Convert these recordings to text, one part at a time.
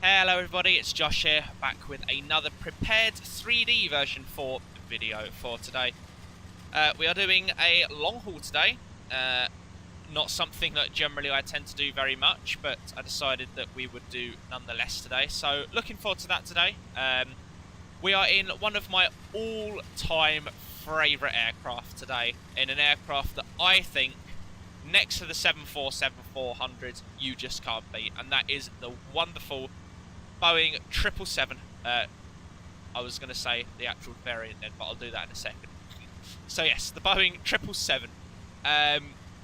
Hello everybody, it's Josh here, back with another prepared 3D version 4 video for today. We are doing a long haul today, not something that generally I tend to do very much, but I decided that we would do nonetheless today, so looking forward to that today. We are in one of my all-time favourite aircraft today, in an aircraft that I think, next to the 747-400, you just can't beat, and that is the wonderful Boeing 777. I was going to say the actual variant then, but I'll do that in a second. So yes, the Boeing 777.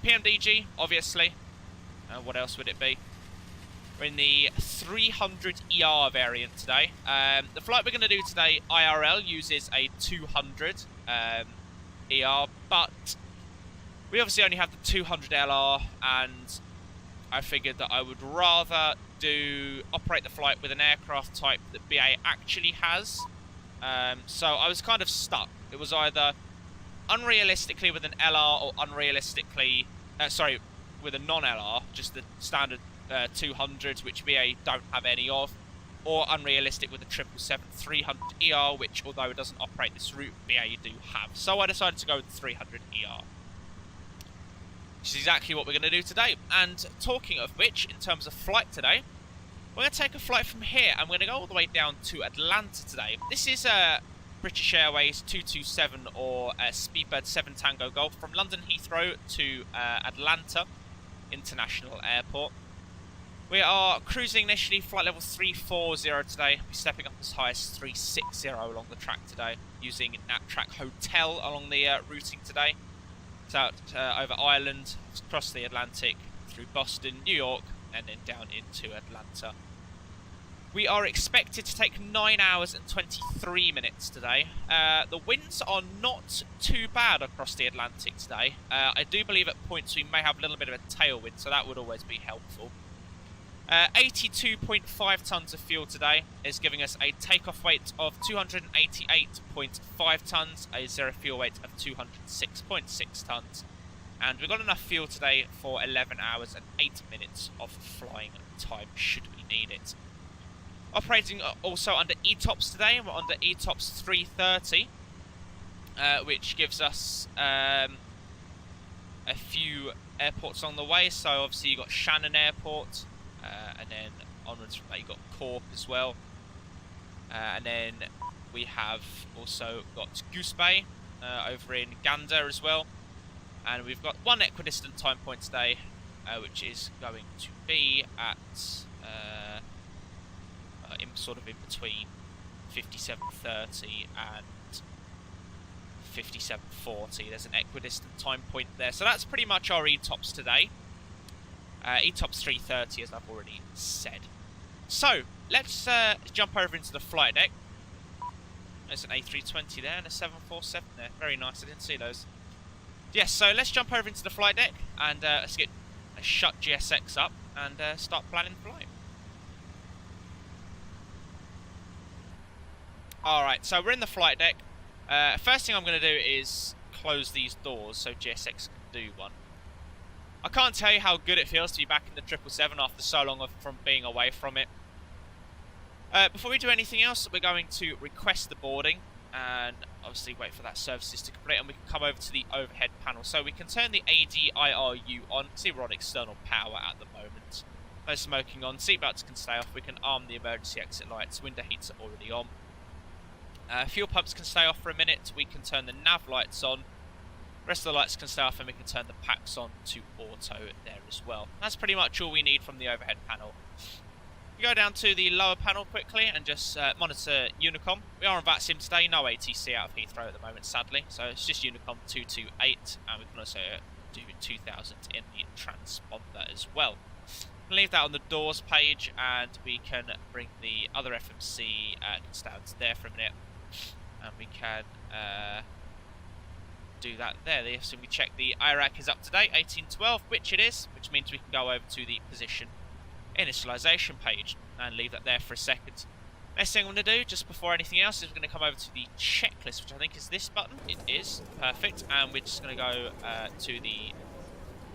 PMDG, obviously. What else would it be? We're in the 300ER variant today. The flight we're going to do today, IRL, uses a 200 ER, but we obviously only have the 200 LR, and I figured that I would rather operate the flight with an aircraft type that BA actually has. So I was kind of stuck. It was either unrealistically with an LR or unrealistically, with a non-LR, just the standard 200s, which BA don't have any of, or unrealistic with the 777-300ER, which, although it doesn't operate this route, BA do have. So I decided to go with the 300ER. Which is exactly what we're going to do today. And talking of which, in terms of flight today, we're going to take a flight from here, and we're going to go all the way down to Atlanta today. This is British Airways 227 or Speedbird 7 Tango Golf from London Heathrow to Atlanta International Airport. We are cruising initially flight level 340 today. We're stepping up as high as 360 along the track today, using NatTrack Hotel along the routing today. Out over Ireland, across the Atlantic, through Boston, New York, and then down into Atlanta. We are expected to take 9 hours and 23 minutes today. The winds are not too bad across the Atlantic today. I do believe at points we may have a little bit of a tailwind, so that would always be helpful. 82.5 tonnes of fuel today is giving us a takeoff weight of 288.5 tonnes, a zero fuel weight of 206.6 tonnes, and we've got enough fuel today for 11 hours and 8 minutes of flying time should we need it. Operating also under ETOPS today, we're under ETOPS 330, which gives us a few airports on the way. So obviously you've got Shannon Airport, and then onwards from that you've got Cork as well, and then we have also got Goose Bay over in Gander as well, and we've got one equidistant time point today, which is going to be at in between 57:30 and 57:40. There's an equidistant time point there, so that's pretty much our ETOPS today. ETOPS 330, as I've already said. So, let's jump over into the flight deck. There's an A320 there and a 747 there. Very nice, I didn't see those. Yes, so let's jump over into the flight deck and let's shut GSX up and start planning the flight. Alright, so we're in the flight deck. First thing I'm going to do is close these doors so GSX can do one. I can't tell you how good it feels to be back in the 777 after so long from being away from it. Before we do anything else, we're going to request the boarding and obviously wait for that services to complete, and we can come over to the overhead panel. So we can turn the ADIRU on. See, we're on external power at the moment. No smoking on, seatbelts can stay off, we can arm the emergency exit lights, window heats are already on. Fuel pumps can stay off for a minute, we can turn the nav lights on. Rest of the lights can stay off, and we can turn the packs on to auto there as well. That's pretty much all we need from the overhead panel. We go down to the lower panel quickly and just monitor Unicom. We are on VATSIM today, no ATC out of Heathrow at the moment, sadly. So it's just Unicom 228, and we can also do 2000 in the transponder as well. We'll leave that on the doors page, and we can bring the other FMC down to there for a minute, and we can do that there. So we check the IRAC is up to date, 1812, which it is, which means we can go over to the position initialization page and leave that there for a second. Next thing I'm going to do, just before anything else, is we're going to come over to the checklist, which I think is this button. It is. Perfect. And we're just going to go to the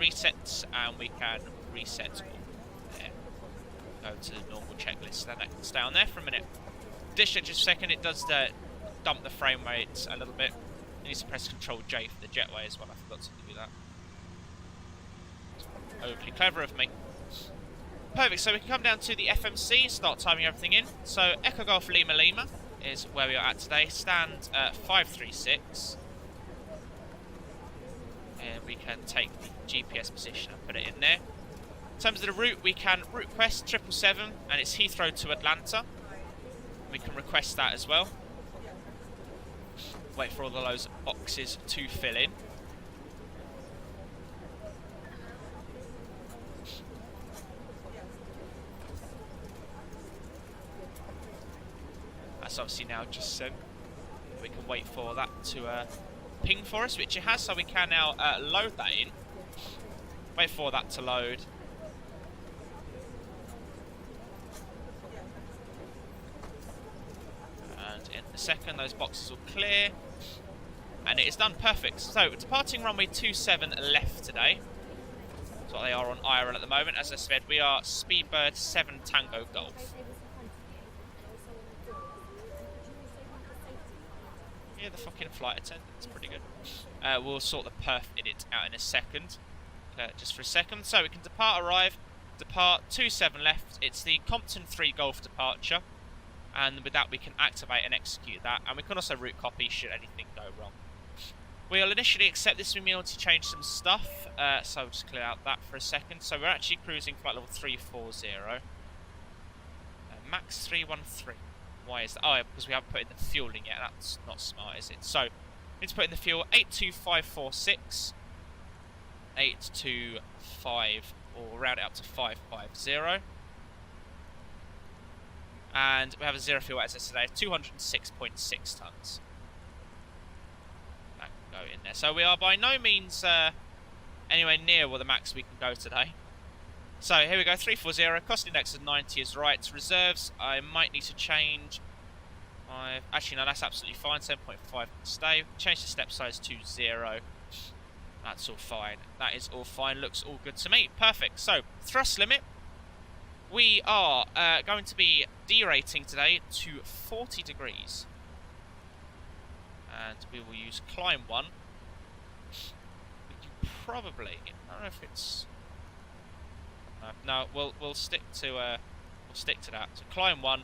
resets, and we can reset all there. go to the normal checklist, then I can stay on there for a minute. Dish it just a second, it does dump the frame rate a little bit. You need to press Control J for the jetway as well, I forgot to do that. Overly clever of me. Perfect, so we can come down to the FMC, start timing everything in. So Echo Golf Lima Lima is where we are at today, stand 536. And we can take the GPS position and put it in there. In terms of the route, we can route request 777, and it's Heathrow to Atlanta. We can request that as well. Wait for all of those boxes to fill in. That's obviously now just sent. We can wait for that to ping for us, which it has, so we can now load that in. Wait for that to load. And in a second, those boxes will clear. And it is done perfect. So, departing runway 27 left today. That's what they are on IRL at the moment. As I said, we are Speedbird 7 Tango Golf. Yeah, the fucking flight attendant. It's pretty good. We'll sort the perf edit out in a second. Just for a second. So we can depart, arrive, depart, 27 left. It's the Compton 3 Golf departure. And with that we can activate and execute that. And we can also route copy should anything go wrong. We'll initially accept this. We may want to change some stuff. So I'll just clear out that for a second. So we're actually cruising flight level 340. Max 313. Why is that? Oh, yeah, because we haven't put in the fueling yet. That's not smart, is it? So, we need to put in the fuel 82546, 825, or round it up to 550. And we have a zero fuel, as I said, 206.6 tons. That can go in there. So we are by no means anywhere near the max we can go today. So here we go, 340, cost index of 90 is right. Reserves, I might need to change. Actually, no, that's absolutely fine, 7.5 can stay. Change the step size to 0. That's all fine. That is all fine, looks all good to me. Perfect, so thrust limit. We are going to be derating today to 40 degrees. And we will use climb 1. We can probably, I don't know if it's... No, we'll stick to that. So climb 1,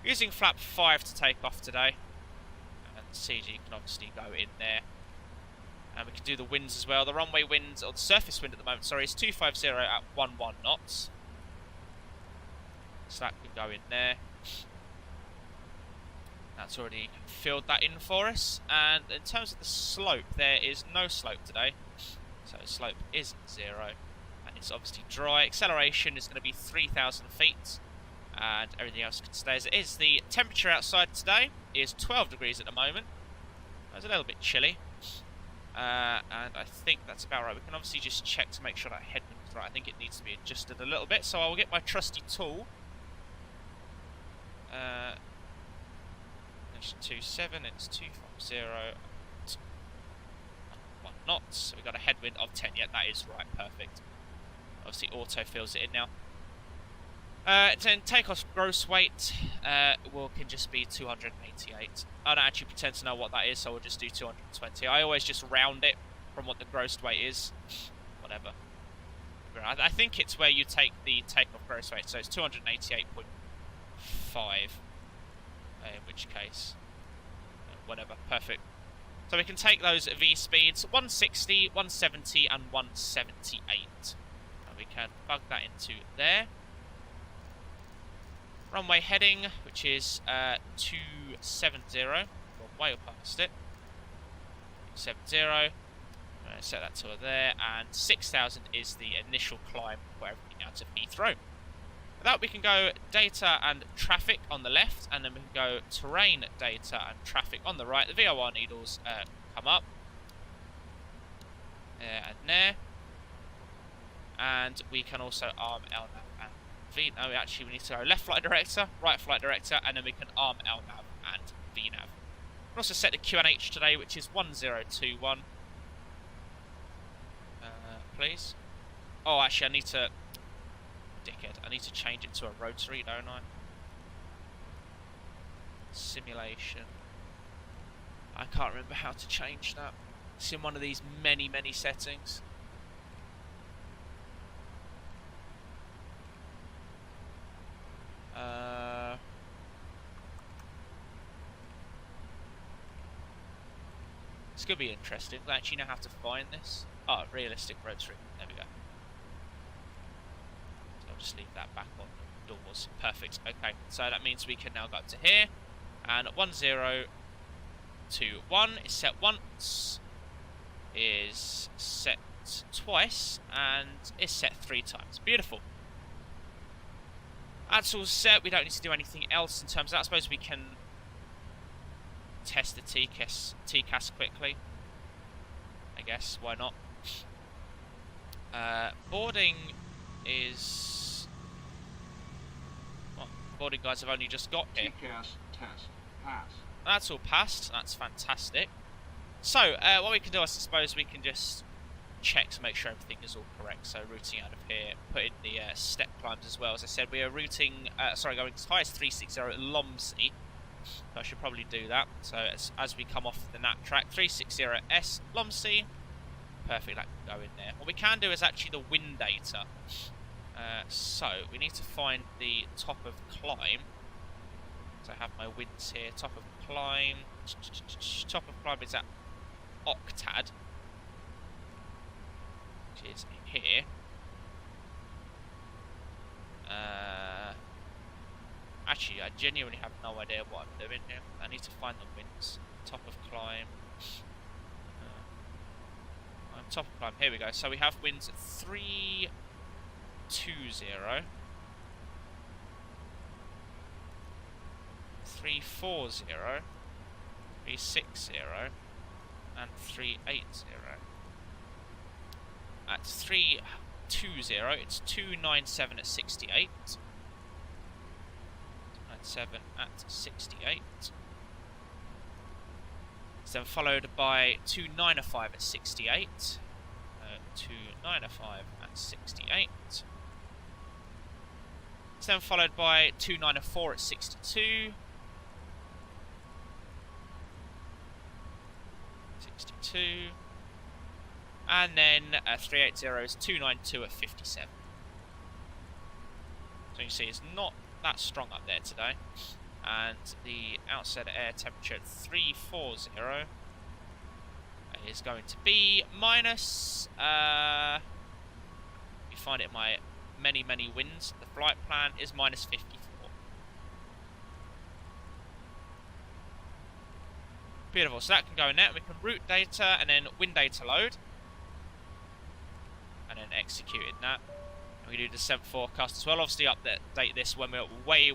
using flap 5 to take off today, and CG can obviously go in there. And we can do the winds as well. The runway wind, or the surface wind at the moment, sorry, is 250 at 11 knots. So that can go in there. That's already filled that in for us. And in terms of the slope, there is no slope today. So slope is 0. It's obviously dry. Acceleration is going to be 3,000 feet, and everything else can stay as it is. The temperature outside today is 12 degrees at the moment. It's a little bit chilly, and I think that's about right. We can obviously just check to make sure that headwind is right. I think it needs to be adjusted a little bit, so I'll get my trusty tool. 27, it's 250, 1 knots. So we've got a headwind of 10. Yeah, that is right, perfect. Obviously, auto fills it in now. Then takeoff gross weight can just be 288. I don't actually pretend to know what that is, so we'll just do 220. I always just round it from what the gross weight is. Whatever. I think it's where you take the takeoff gross weight, so it's 288.5. In which case, whatever, perfect. So we can take those V speeds, 160, 170, and 178. We can plug that into there. Runway heading, which is 270. We're way past it. 270. Set that to there, and 6,000 is the initial climb for everything out of Heathrow. With that, we can go data and traffic on the left, and then we can go terrain, data, and traffic on the right. The VOR needles come up. There and there. And we can also arm LNAV and V. No, actually, we need to go left flight director, right flight director, and then we can arm LNAV and VNAV. We can also set the QNH today, which is 1021. Please. Oh, actually, I need to Dickhead. I need to change it to a rotary, don't I? Simulation. I can't remember how to change that. It's in one of these many settings. It's going to be interesting. I actually know how to find this. Oh, realistic rotary. There we go. So I'll just leave that back on the doors. Perfect. Okay, so that means we can now go up to here. And 1021 is set once, is set twice, and is set 3 times. Beautiful. That's all set. We don't need to do anything else in terms of that. I suppose we can test the TCAS quickly. I guess, why not? Boarding is... Well, boarding guys have only just got here. TCAS test pass. That's all passed. That's fantastic. So, what we can do, I suppose we can just check to make sure everything is all correct. So, routing out of here, put in the step climbs as well. As I said, we are routing, going as high as 360 at Lomsey. So I should probably do that. So as we come off the NAT track, 360S Lomsey. Perfect, that can go in there. What we can do is actually the wind data. So we need to find the top of climb. So I have my winds here. Top of climb. Top of climb is at Octad, which is here. Actually, I genuinely have no idea what I'm doing here. I need to find the winds. Top of climb. Top of climb. Here we go. So we have winds at 320, 340, 360, and 380. At 320, it's 297 at 68. 7 at 68. It's then followed by 295 at 68. 295 at 68. It's then followed by 294 at 62. 62. And then 380 is 292 at 57. So you see it's not that strong up there today, and the outside air temperature at 340 is going to be minus, you find it in my many winds, the flight plan is minus 54. Beautiful, so that can go in there. We can route data and then wind data load, and then execute it that. We do the 7th forecast as well. Obviously update this when we're way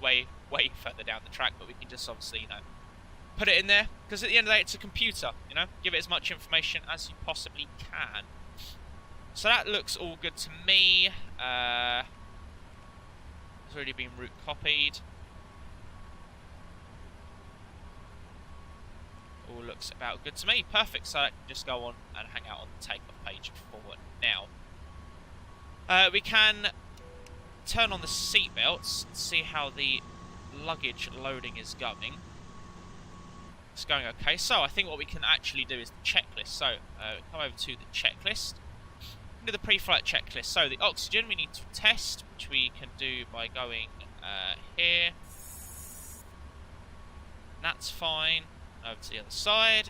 further down the track, but we can just obviously, you know, put it in there, because at the end of the day it's a computer, you know, give it as much information as you possibly can. So that looks all good to me. It's already been route copied. All looks about good to me. Perfect, so I can just go on and hang out on the takeoff page for now. We can turn on the seat belts and see how the luggage loading is going. It's going okay. So I think what we can actually do is the checklist. So come over to the checklist. Do the pre-flight checklist. So the oxygen we need to test, which we can do by going here. That's fine. Over to the other side.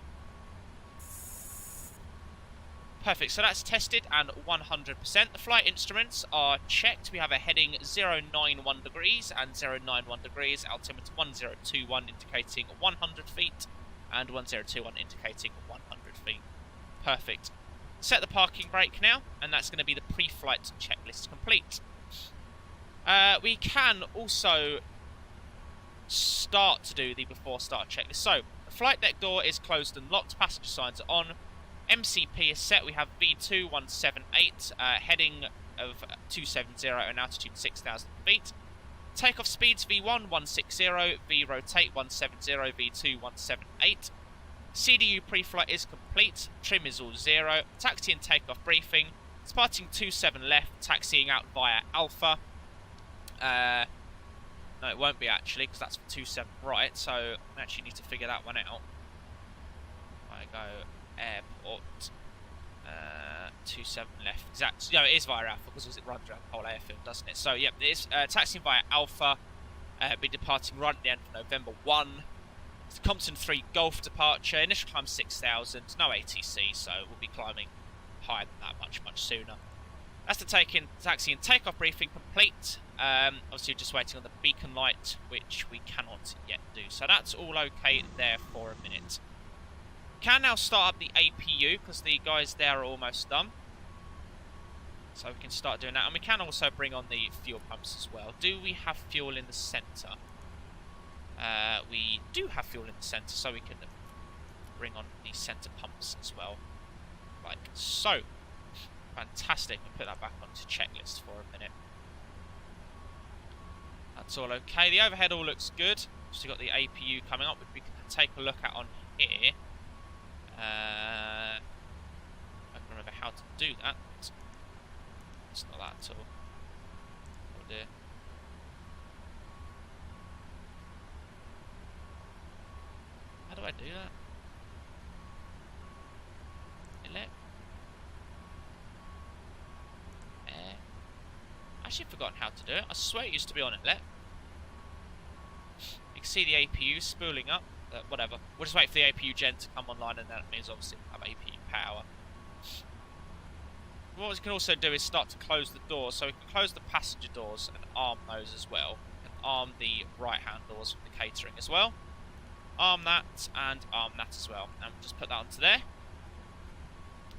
Perfect, so that's tested and 100%. The flight instruments are checked. We have a heading 091 degrees and 091 degrees, altimeter 1021 indicating 100 feet and 1021 indicating 100 feet. Perfect. Set the parking brake now, and that's going to be the pre-flight checklist complete. We can also start to do the before start checklist. So, the flight deck door is closed and locked, passenger signs are on. MCP is set. We have B277, heading of 270 and altitude 6,000 feet. Takeoff speeds V1 160, V rotate 170, V2 178. CDU pre-flight is complete. Trim is all 0. Taxi and takeoff briefing. Departing 27 left, taxiing out via Alpha. No, it won't be actually, because that's for 27 right, so I actually need to figure that one out. I go airport, 27 left. Exactly. No, it is via Alpha, because it runs around the whole airfield, doesn't it? So, yep, it is taxiing via Alpha, be departing right at the end of November 1. It's Compton 3 Golf departure, initial climb 6,000, no ATC, so we'll be climbing higher than that much sooner. That's the taxi and takeoff briefing complete. Obviously, we're just waiting on the beacon light, which we cannot yet do. So that's all okay there for a minute. Can now start up the APU, because the guys there are almost done. So we can start doing that. And we can also bring on the fuel pumps as well. Do we have fuel in the centre? We do have fuel in the centre, so we can bring on the centre pumps as well. Like so. Fantastic. We'll put that back onto checklist for a minute. That's all okay. The overhead all looks good. Still got the APU coming up, which we can take a look at on here. I don't remember how to do that. It's not that at all. Oh dear. How do I do that? Elect. I actually forgotten how to do it. I swear it used to be on Elect. You can see the APU spooling up. Whatever. We'll just wait for the APU gen to come online, and that means obviously we'll have APU power. What we can also do is start to close the doors. So we can close the passenger doors and arm those as well. And arm the right-hand doors from the catering as well. Arm that and arm that as well. And we'll just put that onto there.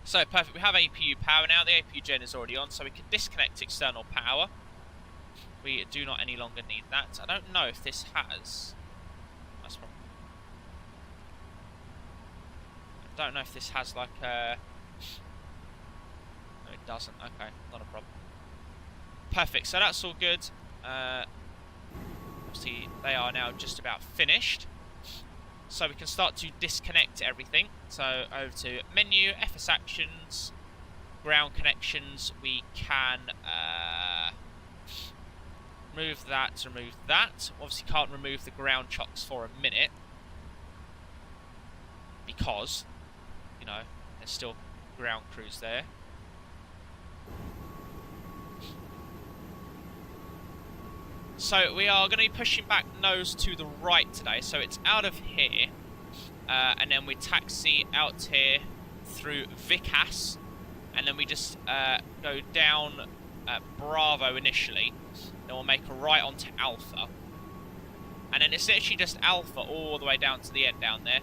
So perfect, we have APU power now. The APU gen is already on, so we can disconnect external power. We do not any longer need that. I don't know if this has... That's wrong. I don't know if this has like a... No, it doesn't. Okay, not a problem. Perfect, so that's all good. Obviously, they are now just about finished. So we can start to disconnect everything. So over to menu, FS actions, ground connections. We can remove that, remove that. Obviously can't remove the ground chocks for a minute. Because, you know, there's still ground crews there. So we are going to be pushing back nose to the right today. So it's out of here, and then we taxi out here through Vicas, and then we just go down Bravo initially. Then we'll make a right onto Alpha, and then it's literally just Alpha all the way down to the end down there.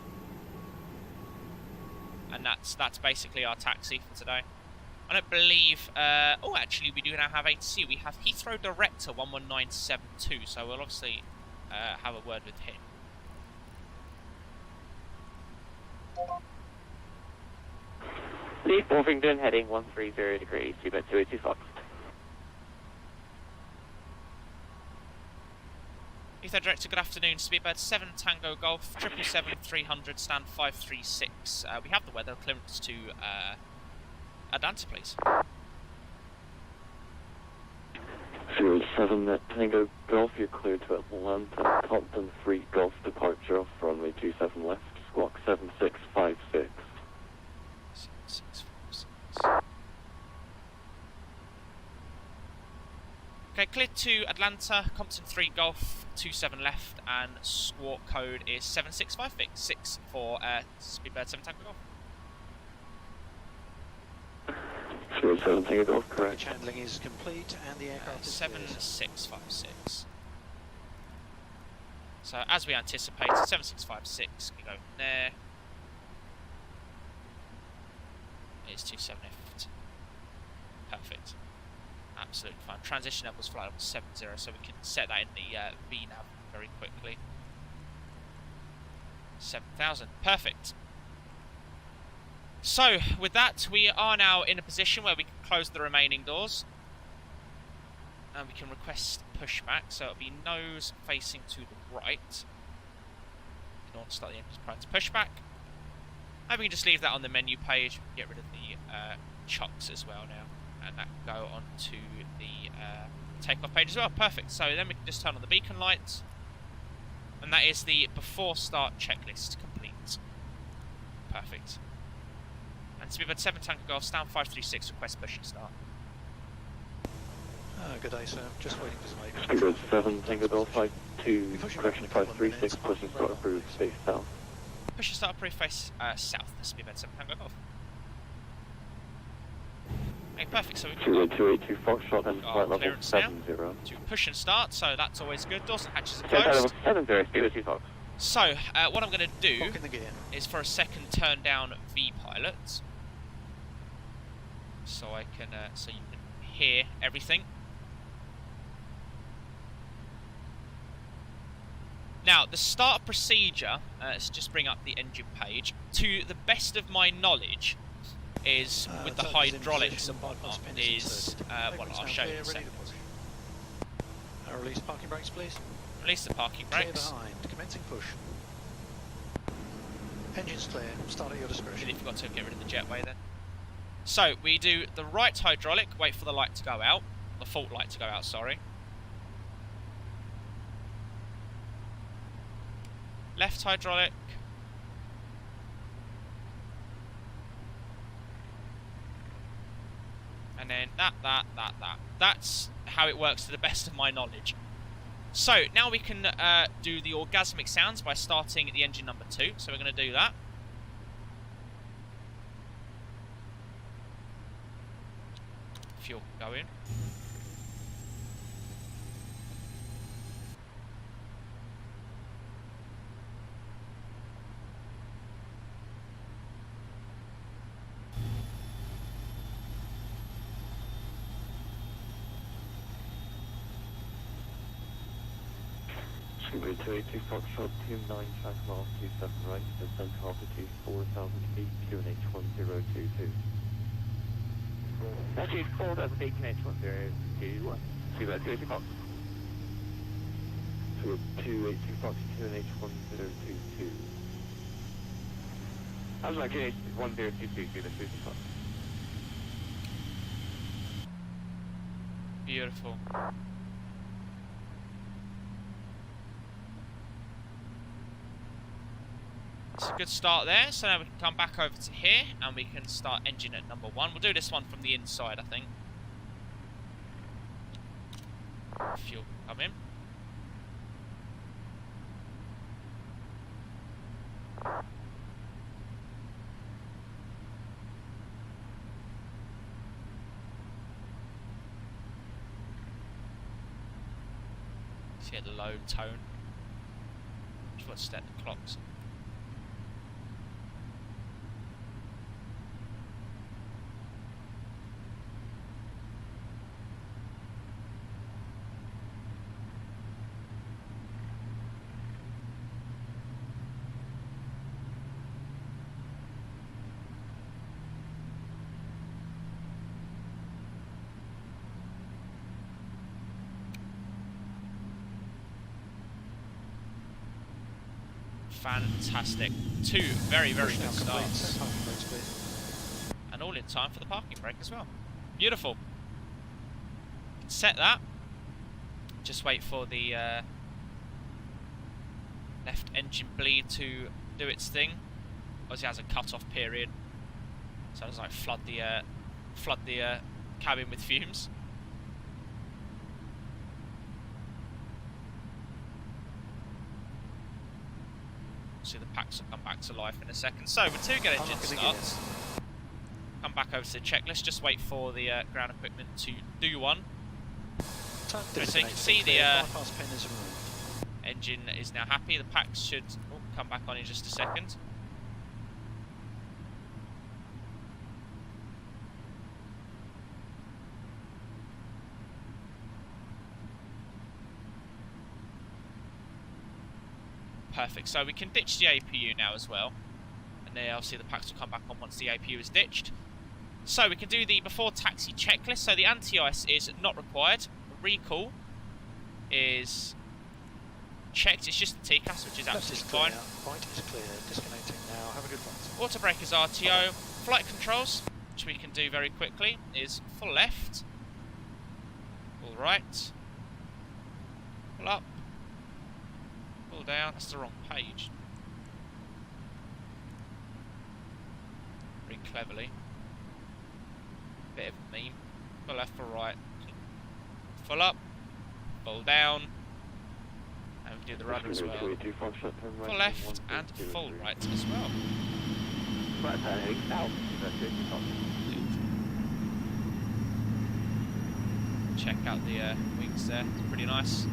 And that's basically our taxi for today. I don't believe... oh, actually, we do now have ATC. We have Heathrow Director 11972, so we'll obviously have a word with him. Leave Wolverhampton heading 130 degrees, speedbird 282 Fox. Heathrow Director, good afternoon. Speedbird 7 Tango Golf, 777 300, stand 536. We have the weather clearance to... Atlanta, please. 07 Tango Golf, you're cleared to Atlanta. Compton 3 Golf departure off runway 27 left, squawk 7656. 7656. Okay, cleared to Atlanta, Compton 3 Golf, 27 left, and squawk code is 7656 for Speedbird 7 Tango Golf. 07 Tango Golf, correct. Handling is complete and the aircraft is 7656. So as we anticipated, 7656 can go from there. It's 27 left. Perfect. Absolutely fine. Transition levels flight level 70, so we can set that in the VNAV very quickly. 7,000. Perfect. So, with that, we are now in a position where we can close the remaining doors. And we can request pushback, so it'll be nose facing to the right. You want to start the engines prior to pushback. And we can just leave that on the menu page. Get rid of the chocks as well now. And that can go on to the takeoff page as well. Perfect. So then we can just turn on the beacon lights. And that is the before start checklist complete. Perfect. And Speedbird 7 Tango Golf, stand 536, request push and start. Good day, sir. Just waiting for some aid. Speedbird 7 Tango Golf, 52, correction 536, push and start approved, face south. Push and start approved, face south, Speedbird 7 Tango Golf. Okay, perfect, so we've got 282 Foxtrot and flight level 70. to push and start, so that's always good. Doors and hatches are Flight level closed. 70, Speedbird 2 Fox. So, what I'm going to do Lock in the gear. is for a second turn down V-pilot. So I can, so you can hear everything. Now, the start procedure, let's just bring up the engine page. To the best of my knowledge, is with the hydraulics and whatnot, is, well, I'll show you in a second. Release parking brakes, please. Release the parking Clear brakes. behind. Commencing push. Engine's clear. Start at your discretion. Really forgot to get rid of the jetway then. So, we do the right hydraulic, wait for the light to go out. The fault light to go out, sorry. Left hydraulic. And then that. That's how it works to the best of my knowledge. So, now we can do the orgasmic sounds by starting the engine number 2. So we're going to do that. Fuel going. Speedbird 282 Foxtrot, 29 track mile 27 right, descent altitude 4,000 feet, QNH 1022. Altitude 4,000 feet, QNH 1021. Speedbird 282 Fox. Speedbird 282 Fox, QNH 1022. How's my QNH 1022, Speedbird 282 Fox? Beautiful. It's a good start there, so now we can come back over to here and we can start engine at number 1. We'll do this one from the inside, I think. Fuel come in. See the low tone. Just want to set the clocks. Fantastic. 2 very, very good starts. And all in time for the parking brake as well. Beautiful. Set that. Just wait for the left engine bleed to do its thing. Obviously it has a cut-off period. So it's like flood the cabin with fumes. See the packs will come back to life in a second. So with 2 good engine starts, come back over to the checklist. Just wait for the ground equipment to do one. So you can see the engine is now happy. The packs should come back on in just a second. Perfect, so we can ditch the APU now as well. And then obviously the packs will come back on once the APU is ditched. So we can do the before taxi checklist. So the anti-ice is not required. The recall is checked. It's just the TCAS, which is absolutely fine. Right is clear. Disconnecting now. Have a good flight. Auto brake is RTO. Flight controls, which we can do very quickly, is full left. Pull right. Pull up. Pull down. That's the wrong page. Very cleverly. Bit of a meme. Pull left, pull right. Full up. Pull down. And we do the rudder as well. Full left and full right as well. Right, heading south. Check out the wings there, it's pretty nice.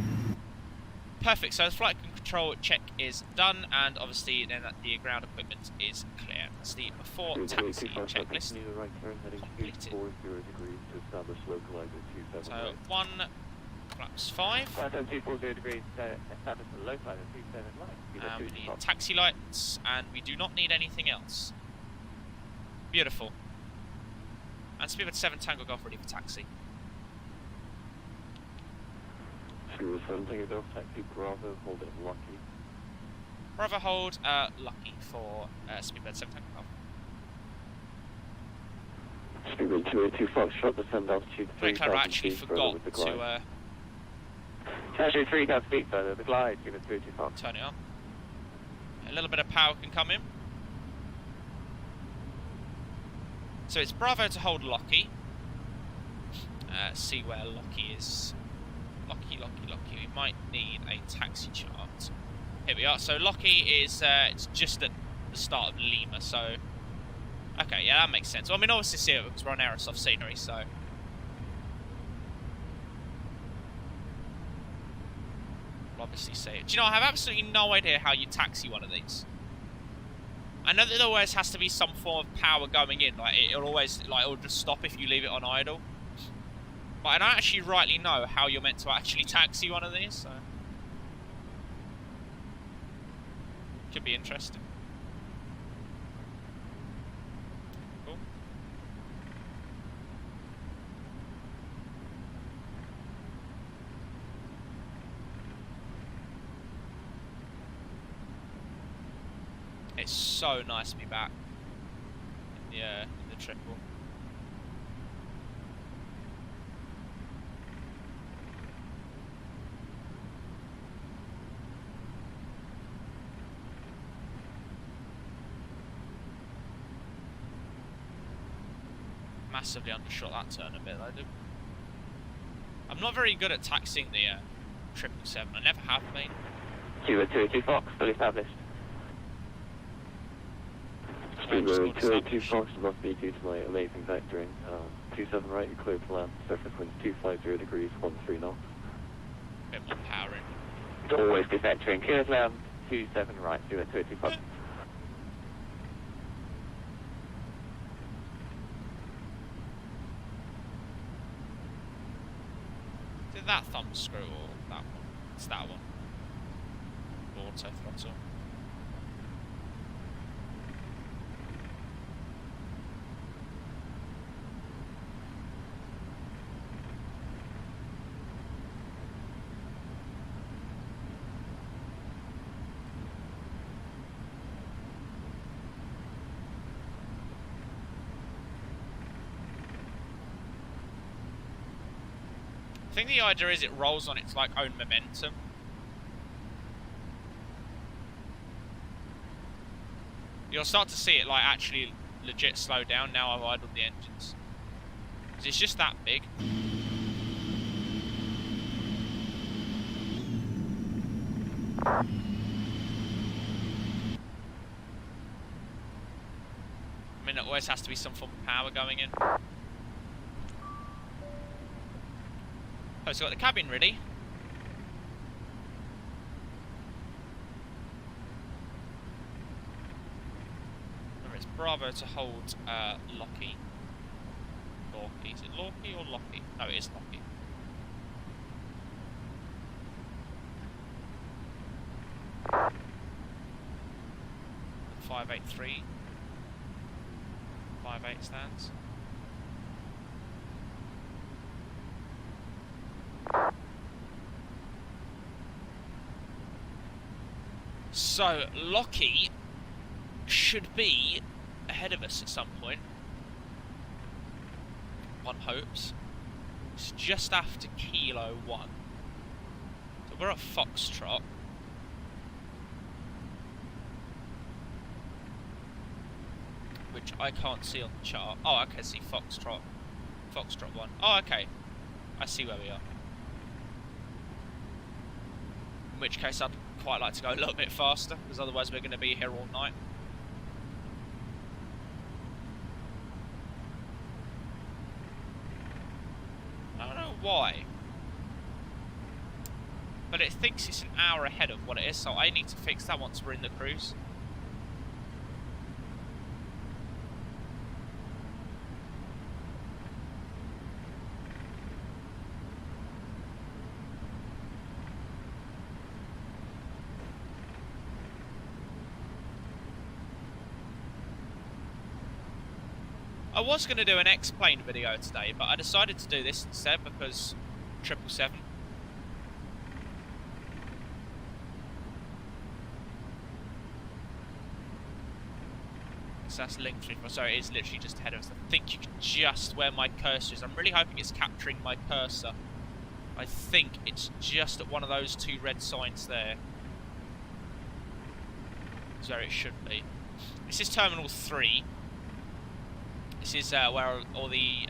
Perfect, so the flight control check is done, and obviously then the ground equipment is clear. That's the before taxi checklist completed. So 1 flaps 5. We need taxi lights, and we do not need anything else. Beautiful. And speedbird 7 Tango Golf ready for taxi. Taxi Bravo, hold it lucky. Bravo hold lucky for speedbird 7 Tango Golf. Speedbird 282 Foxtrot, descend altitude 3,000 I actually feet forgot with the to glide. Altitude 3,000 feet further, the glide, Speedbird 282 Fox. turn it on. A little bit of power can come in. So it's Bravo to hold Locky. See where Locky is. Locky. We might need a taxi chart. Here we are. So Locky is it's just at the start of Lima. So okay, yeah, that makes sense. Well, I mean, obviously see it because we're on Aerosoft scenery. So we'll obviously see it. Do you know? I have absolutely no idea how you taxi one of these. I know that there always has to be some form of power going in. Like it'll always it'll just stop if you leave it on idle. But I don't actually rightly know how you're meant to actually taxi one of these, so could be interesting. Cool. It's so nice to be back in the triple. Massively undershot that turn a bit though. I'm not very good at taxiing the 777. I never have been. Speedbird 282 Fox, fully established. Speedbird 282 Fox must be due to my amazing vectoring. 27 right, you're clear to land. Surface winds 250 degrees, 13 knots. Bit more power in. It's always good vectoring. Clear to land, 27 right, Speedbird 282 Fox. Did that thumb screw or that one? It's that one. Auto throttle. I think the idea is it rolls on its like own momentum. You'll start to see it like actually legit slow down now I've idled the engines. 'Cause it's just that big. I mean, it always has to be some form of power going in. Oh, it's got the cabin ready. Remember, it's Bravo to hold Locky. Lorky. Is it Lorky or Locky? No, it is Locky. The 583. 58 stands. So, Locky should be ahead of us at some point. One hopes. It's just after Kilo 1. So we're at Foxtrot. Which I can't see on the chart. Oh, I can see Foxtrot. Foxtrot 1. Oh, okay. I see where we are. In which case I'd quite like to go a little bit faster, because otherwise we're going to be here all night. I don't know why, but it thinks it's an hour ahead of what it is, so I need to fix that once we're in the cruise. I was going to do an X-Plane video today, but I decided to do this instead because 777. So that's linked to, so it is literally just ahead of us. I think you can just where my cursor is. I'm really hoping it's capturing my cursor. I think it's just at one of those two red signs there. That's where it should be. This is Terminal 3. This is where all the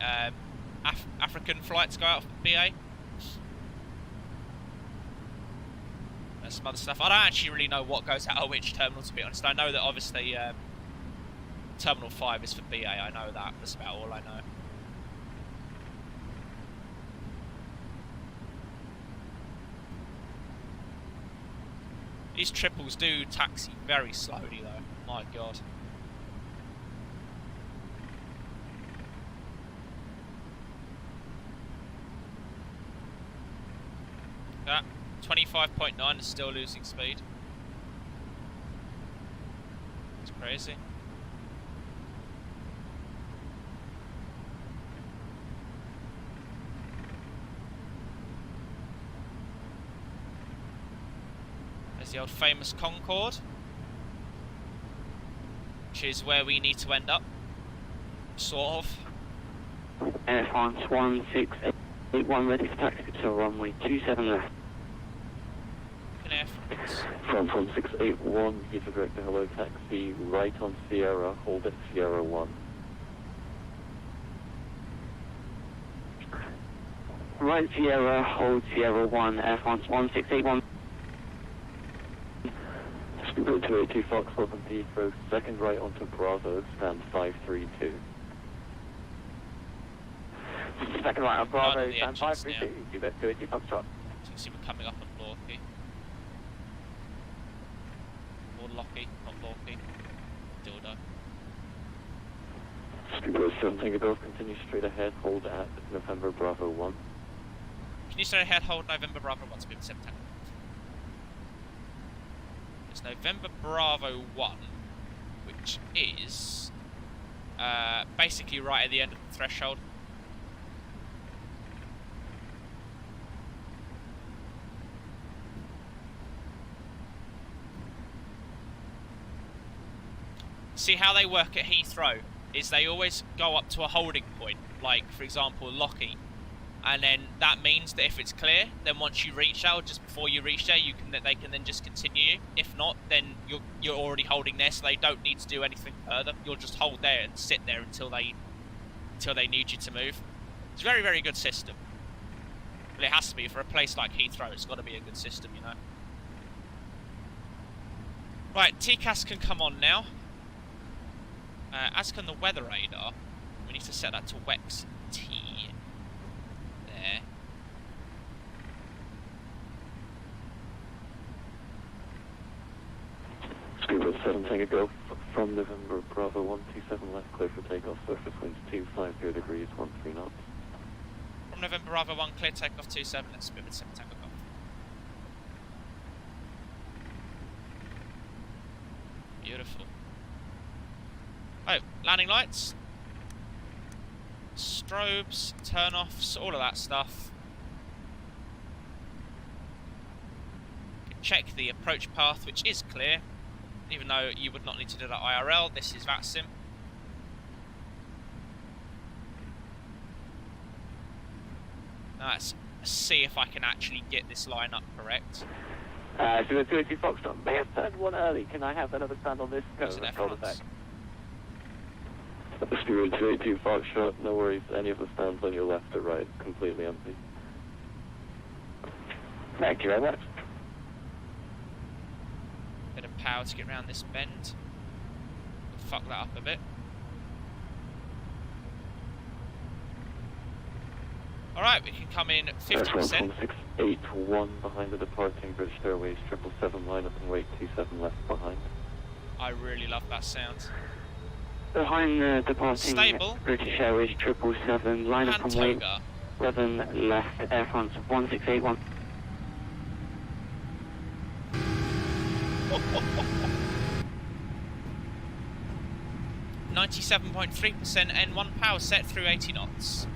African flights go out of BA. There's some other stuff. I don't actually really know what goes out of which terminal, to be honest. I know that obviously Terminal 5 is for BA. I know that. That's about all I know. These triples do taxi very slowly though. My God. That 25.9 is still losing speed. It's crazy. There's the old famous Concorde, which is where we need to end up, sort of. Air France 1681 ready for taxi to runway 27 left. In Air France. From 681, Heathrow director, hello taxi, right on Sierra, hold at Sierra 1. Right Sierra, hold Sierra 1, Air France 1681. Scuba 282 Fox, welcome to Heathrow, second right onto Bravo, stand 532. Second right on Bravo, stand 532, Scuba 282 Foxtrot. So you can see we're coming up on Lorky. Or Locky, not Lorky. Dildo. Scuba 7 Tango Golf, continue straight ahead, hold at November Bravo 1. Can you stay ahead, hold November Bravo 1 to be September? It's November Bravo 1, which is basically right at the end of the threshold. See how they work at Heathrow is they always go up to a holding point, like for example Lockheed, and then that means that if it's clear, then once you reach there, or just before you reach there, they can then just continue. If not, then you're already holding there, so they don't need to do anything further. You'll just hold there and sit there until they need you to move. It's a very, very good system. But it has to be for a place like Heathrow. It's got to be a good system, you know. Right, TCAS can come on now. As can the weather radar. We need to set that to WEX T. There. Scuba 7 Tango Golf from November Bravo 127 left, clear for takeoff, surface winds 250 degrees, 13 knots. From November Bravo 1, clear takeoff 27, let's spin with 7 Tango Golf. Beautiful. Oh, landing lights. Strobes, turn-offs, all of that stuff. Check the approach path, which is clear, even though you would not need to do that IRL. This is VATSIM. Let's see if I can actually get this line up correct. 022 Foxtrot, may have turned one early. Can I have another stand on this? Was it Air France? 022 Foxtrot, no worries. Any of the stands on your left or right, completely empty. Thank you very much. Bit of power to get around this bend. Fuck that up a bit. Alright, we can come in 50%. 1681 behind the departing British Airways 777, line up and wait 27 left behind. I really love that sound. Behind the departing Stable. British Airways 777, line up and wait Pantoga. 7 left, Air France 1681. 97.3% N1 power set through 80 knots.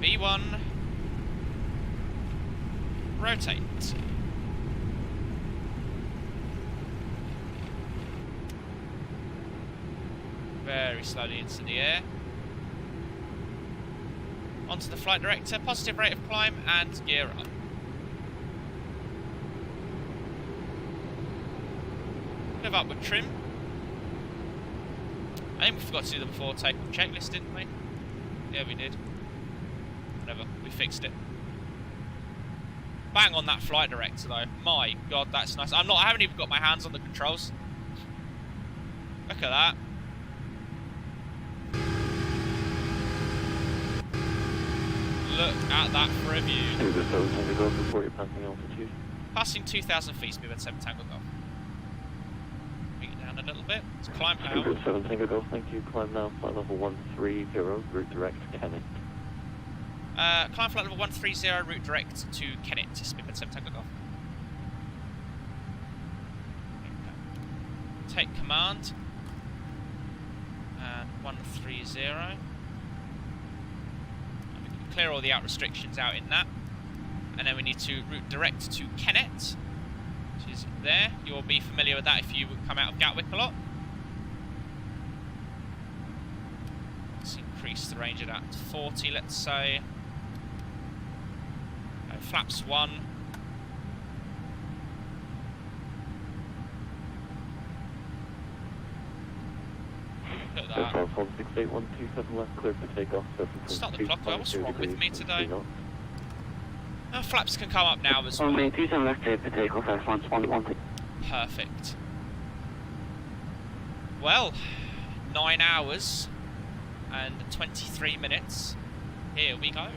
B1. Rotate. Very slowly into the air. Onto the flight director, positive rate of climb and gear up. Bit of upward trim. I think we forgot to do the before takeoff checklist, didn't we? Yeah, we did. Whatever, we fixed it. Bang on that flight director though. My god, that's nice. I haven't even got my hands on the controls. Look at that. Look at that for a view. Before you're passing altitude. Passing 2,000 feet, speed at 7 Tango Golf. Bring it down a little bit. Let's climb now. 7 Tango Golf, thank you. Climb now, flight level 130, route direct Kennet. Climb flight level 130, route direct to Kennet, speed at 7 Tango Golf. Take command. And 130. Clear all the out restrictions out in that, and then we need to route direct to Kennet, which is there. You'll be familiar with that if you come out of Gatwick a lot. Let's increase the range of that to 40, let's say. Flaps 1. Look at that. 168127 left, clear for takeoff. Start the clock, what's wrong with me today? Flaps can come up now as well. 27 left, clear for takeoff, Air France 110. Perfect. Well, 9 hours and 23 minutes. Here we go.